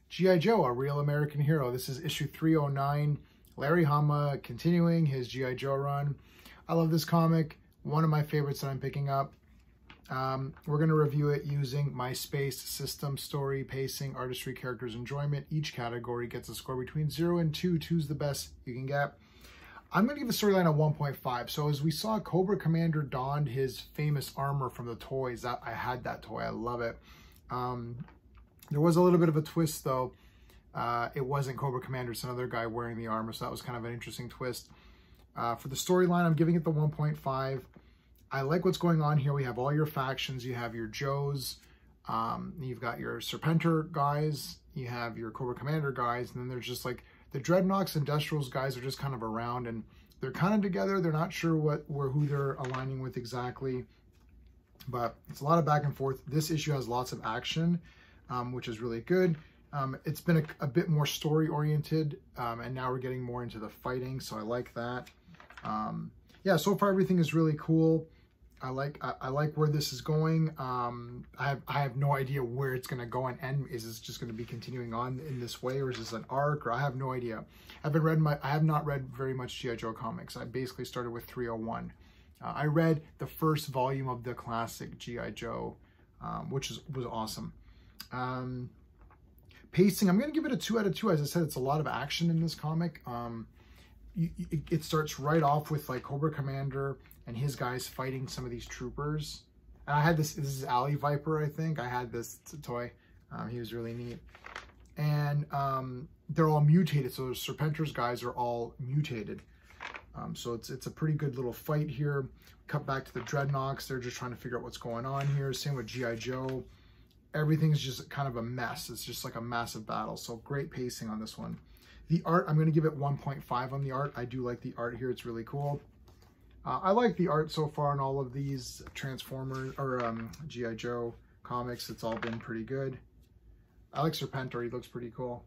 G.I. Joe, a real American hero. This is issue 309. Larry Hama continuing his G.I. Joe run. I love this comic. One of my favorites that I'm picking up. We're going to review it using my space system, story, pacing, artistry, characters, enjoyment. Each category gets a score between 0 and 2. 2's the best you can get. I'm going to give the storyline a 1.5. So as we saw, Cobra Commander donned his famous armor from the toys. I had that toy. I love it. There was a little bit of a twist, though. It wasn't Cobra Commander. It's another guy wearing the armor, so that was kind of an interesting twist. For the storyline, I'm giving it the 1.5. I like what's going on here. We have all your factions. You have your Joes. You've got your Serpentor guys. You have your Cobra Commander guys. And then there's just like the Dreadnoks, Industrials guys are just kind of around. And they're kind of together. They're not sure who they're aligning with exactly. But it's a lot of back and forth. This issue has lots of action, which is really good. It's been a bit more story-oriented. And now we're getting more into the fighting. So I like that. Yeah, so far everything is really cool. I like where this is going. I have no idea where it's going to go and end. Is this just going to be continuing on in this way, or is this an arc? Or I have no idea. I have not read very much G.I. Joe comics. I basically started with 301. I read the first volume of the classic G.I. Joe, which was awesome. Pacing, I'm going to give it a 2 out of 2. As I said, it's a lot of action in this comic. It starts right off with like Cobra Commander and his guys fighting some of these troopers. And I had this is Alley Viper, I think. I had this toy. He was really neat. And they're all mutated. So the Serpentor's guys are all mutated. So it's a pretty good little fight here. Cut back to the Dreadnoks. They're just trying to figure out what's going on here. Same with G.I. Joe. Everything's just kind of a mess. It's just like a massive battle. So great pacing on this one. The art, I'm going to give it 1.5 on the art. I do like the art here. It's really cool. I like the art so far in all of these Transformers or G.I. Joe comics. It's all been pretty good. I like Serpentor. He looks pretty cool.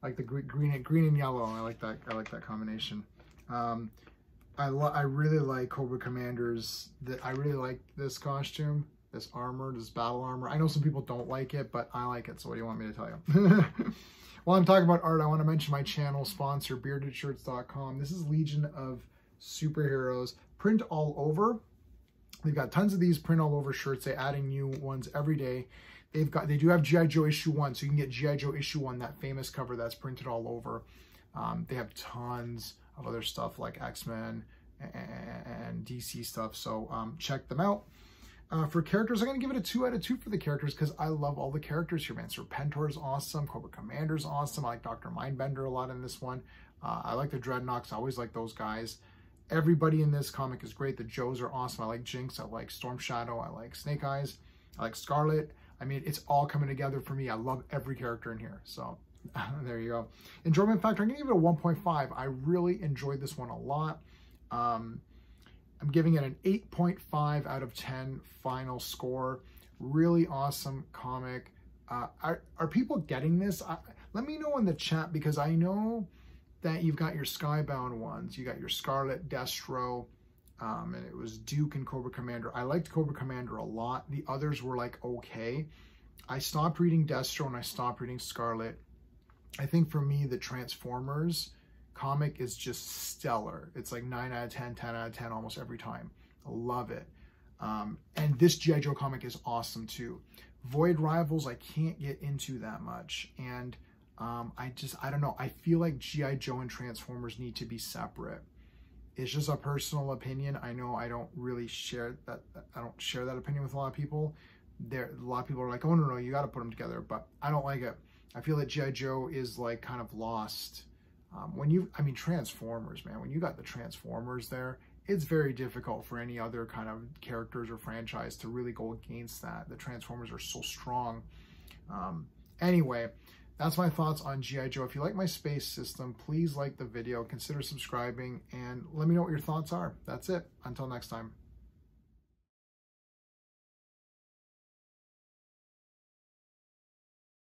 I like the green and yellow. I like that combination. I really like Cobra Commander's. I really like this costume, this armor, this battle armor. I know some people don't like it, but I like it. So what do you want me to tell you? While I'm talking about art, I want to mention my channel sponsor, beardedshirts.com. This is Legion of Superheroes, print all over. They've got tons of these print all over shirts. They're adding new ones every day. They do have G.I. Joe issue 1, so you can get G.I. Joe issue 1, that famous cover that's printed all over. They have tons of other stuff like X-Men and DC stuff, so check them out. For characters, I'm going to give it a 2 out of 2 for the characters because I love all the characters here, man. Serpentor is awesome. Cobra Commander is awesome. I like Dr. Mindbender a lot in this one. I like the Dreadnoks. I always like those guys. Everybody in this comic is great. The Joes are awesome. I like Jinx. I like Storm Shadow. I like Snake Eyes. I like Scarlet. I mean, it's all coming together for me. I love every character in here. So there you go. Enjoyment factor, I'm going to give it a 1.5. I really enjoyed this one a lot. I'm giving it an 8.5 out of 10 final score. Really awesome comic. Are people getting this? Let me know in the chat because I know that you've got your Skybound ones. You got your Scarlet, Destro, and it was Duke and Cobra Commander. I liked Cobra Commander a lot. The others were like, okay. I stopped reading Destro and I stopped reading Scarlet. I think for me, the Transformers comic is just stellar. It's like 9 out of 10, 10 out of 10 almost every time. I love it. And this G.I. Joe comic is awesome too. Void Rivals, I can't get into that much. And I don't know. I feel like G.I. Joe and Transformers need to be separate. It's just a personal opinion. I know I don't really share that. I don't share that opinion with a lot of people. A lot of people are like, oh, no, you got to put them together. But I don't like it. I feel that G.I. Joe is like kind of lost. Transformers, man, when you got the Transformers there, it's very difficult for any other kind of characters or franchise to really go against that. The Transformers are so strong. Anyway, that's my thoughts on G.I. Joe. If you like my space system, please like the video, consider subscribing, and let me know what your thoughts are. That's it. Until next time.